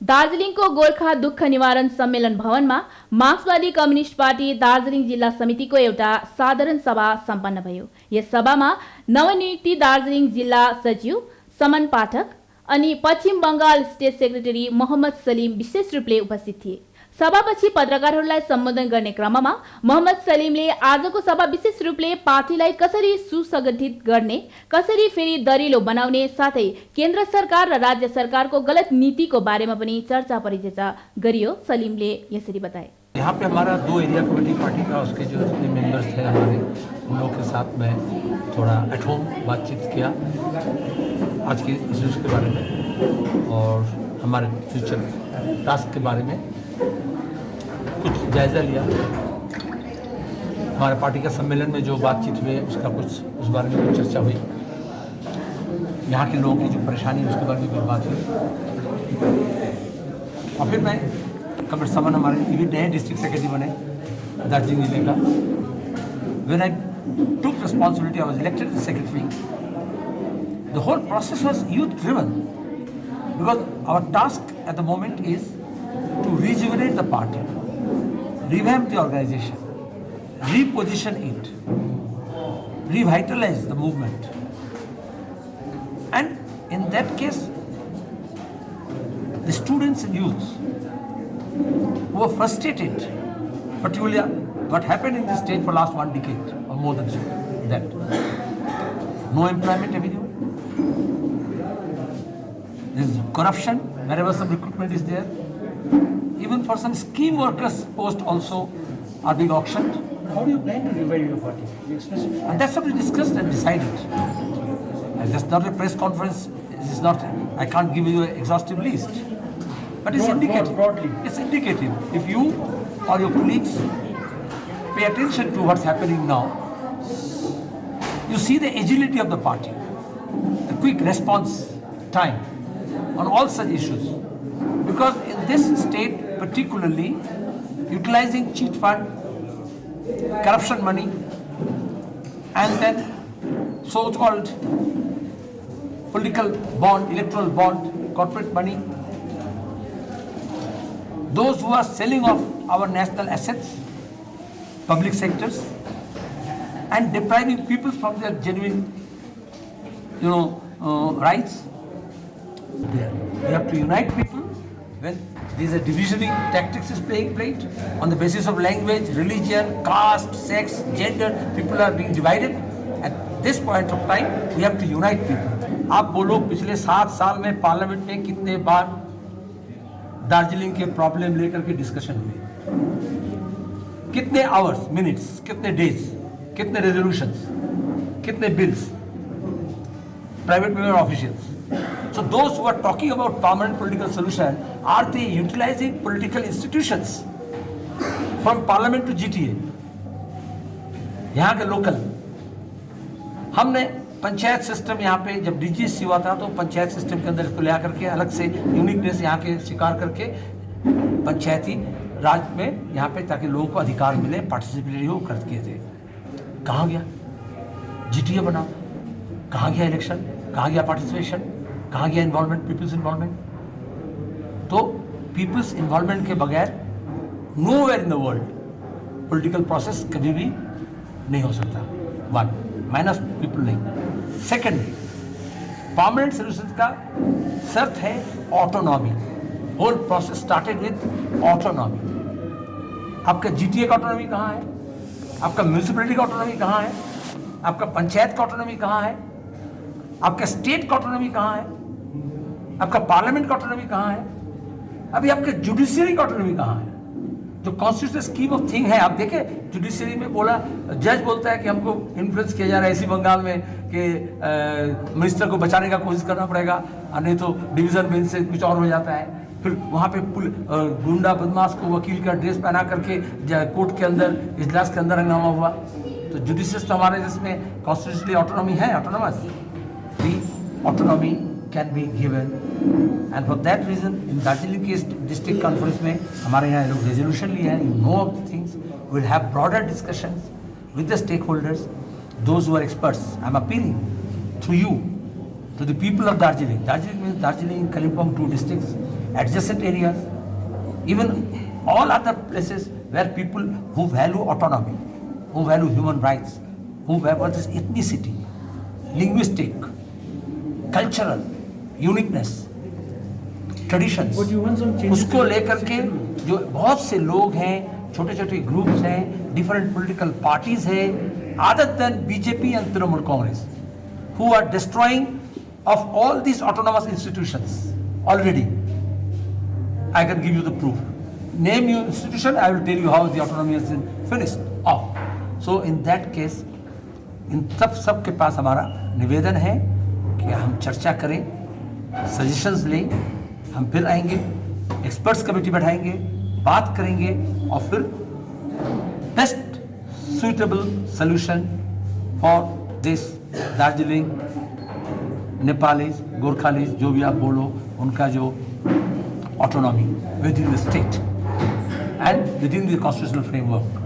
दार्जिलिङको गोर्खा दुःख निवारण सम्मेलन भवनमा मार्क्सवादी कम्युनिस्ट पार्टी दार्जिलिङ जिल्ला समितिको एउटा साधारण सभा सम्पन्न भयो। यस सभामा नवनियुक्ति दार्जिलिङ जिल्ला सचिव समन पाठक अनि पश्चिम बंगाल स्टेट सेक्रेटरी मोहम्मद सलीम विशेष रूपले उपस्थित थिए। सभापछि पत्रकारहरूलाई सम्बोधन गर्ने क्रममा मोहम्मद सलीमले आजको सभा विशेष रूपले पार्टीलाई कसरी सुसंगठित गर्ने, कसरी फेरि दरिलो बनाउने साथै केन्द्र सरकार र राज्य सरकारको गलत नीतिको बारेमा पनि चर्चा परिचर्चा गरियो। सलीमले यसरी बताए। यहाँ पे हमारा 2 एरिया कमेटी पार्टी का उसके जो मेंबर्स थे हमारे, उन लोगों के साथ मैं थोड़ा एट होम बातचीत किया आज के इश्यूज़ के बारे में और हमारे फ्यूचर टास्क के बारे में कुछ जायज़ा लिया। हमारे पार्टी का सम्मेलन में जो बातचीत हुई उसका कुछ उस बारे में कुछ चर्चा हुई। यहाँ के लोगों की जो परेशानी है उसके बारे में कुछ बात हुई और फिर मैं कमर समन हमारे ये भी नए डिस्ट्रिक्ट सेक्रेटरी बने दार्जिलिंग जिले का। When I took responsibility I was elected secretary. The whole process was youth driven because our task at the moment is to rejuvenate the party, revamp the organization, reposition it, revitalize the movement. And in that case, the students and youths who were frustrated, particularly what happened in this state for last 1 decade or more than so, that no employment avenue, there is corruption wherever some recruitment is there. Even for some scheme workers post also are being auctioned. How do you plan to revive your party? You express it? And that's what we discussed and decided. And that's not a press conference. This is not. I can't give you an exhaustive list. But it's indicative. Broadly. It's indicative. If you or your colleagues pay attention to what's happening now, you see the agility of the party, the quick response time on all such issues. Because in this state, particularly utilizing cheat fund, corruption money, and then so-called political bond, electoral bond, corporate money, those who are selling off our national assets, public sectors, and depriving people from their genuine, rights. We have to unite people. When these are divisionary tactics is played on the basis of language, religion, caste, sex, gender, people are being divided. At this point of time, we have to unite people. आप बोलो पिछले 7 साल में parliament में कितने बार दार्जिलिंग के problem लेकर के डिस्कशन हुए, कितने आवर्स, मिनट्स, कितने डेज, कितने रेजोल्यूशंस, कितने bills, private member officials. So those who are talking about permanent political solution, are they utilizing political institutions from parliament to GTA? यहाँ के लोकल, हमने पंचायत सिस्टम यहाँ पे जब DGSC हुआ था तो पंचायत सिस्टम के अंदर इसको ले आकर के अलग से यूनिकनेस यहाँ के स्वीकार करके पंचायती राज में यहाँ पे ताकि लोगों को अधिकार मिले, पार्टिसिपेटरी हो कर किए थे. कहाँ गया GTA बना? कहाँ गया इलेक्शन? कहाँ गया पार्टिसिपेशन? कहाँ गया इन्वॉल्वमेंट, पीपल्स इन्वॉल्वमेंट? तो पीपल्स इन्वॉल्वमेंट के बगैर nowhere in the world political process कभी भी नहीं हो सकता. 1 माइनस पीपल नहीं. सेकंड, परमानेंट सोल्यूशन का शर्त है autonomy. Whole process started with autonomy. आपका GTA का ऑटोनॉमी कहाँ है? आपका म्यूनिसिपैलिटी का ऑटोनॉमी कहाँ है? आपका पंचायत का ऑटोनॉमी कहाँ है? आपका स्टेट का ऑटोनॉमी कहाँ है? आपका पार्लियामेंट का ऑटोनॉमी कहाँ है? अभी आपके जुडिशियरी का ऑटोनॉमी कहाँ है? जो कॉन्स्टिट्यूशनल स्कीम ऑफ थिंग है, आप देखें जुडिशियरी में बोला, जज बोलता है कि हमको इन्फ्लुएंस किया जा रहा है इसी बंगाल में कि मिनिस्टर को बचाने का कोशिश करना पड़ेगा और नहीं तो डिवीजन बेंच से कुछ और हो जाता है. फिर वहाँ पे गुंडा बदमाश को वकील का ड्रेस पहना करके कोर्ट के अंदर, इजलास के अंदर हंगामा हुआ. तो जुडिशियस तो हमारे जिसमें कॉन्स्टिट्यूशनली ऑटोनॉमी है, autonomous. The autonomy can be given, and for that reason in Darjeeling के district conference में हमारे यहाँ लोग resolution लिए हैं. You know of the things. We will have broader discussions with the stakeholders, those who are experts. I am appealing through you to the people of Darjeeling. Darjeeling means Darjeeling, Kalimpong, 2 districts. adjacent areas, even all other places where people who value autonomy, who value human rights, who value this ethnicity, linguistic, cultural uniqueness, traditions, But you want some changes उसको in the लेकर के जो बहुत से लोग हैं, छोटे छोटे ग्रुप्स हैं, डिफरेंट पॉलिटिकल पार्टीज हैं, other than BJP and Trinamool Congress, who are destroying of all these autonomous institutions already. I can give you the proof. Name your institution, I will tell you how the autonomy has been finished off. So in that case, इन सब के पास हमारा निवेदन है कि हम चर्चा करें, suggestions लें, हम फिर आएंगे, एक्सपर्ट्स कमेटी बैठाएंगे, बात करेंगे और फिर best suitable solution for this Darjeeling Nepalese, Gorkhalis, जो भी आप बोलो, उनका जो autonomy within the state and within the constitutional framework.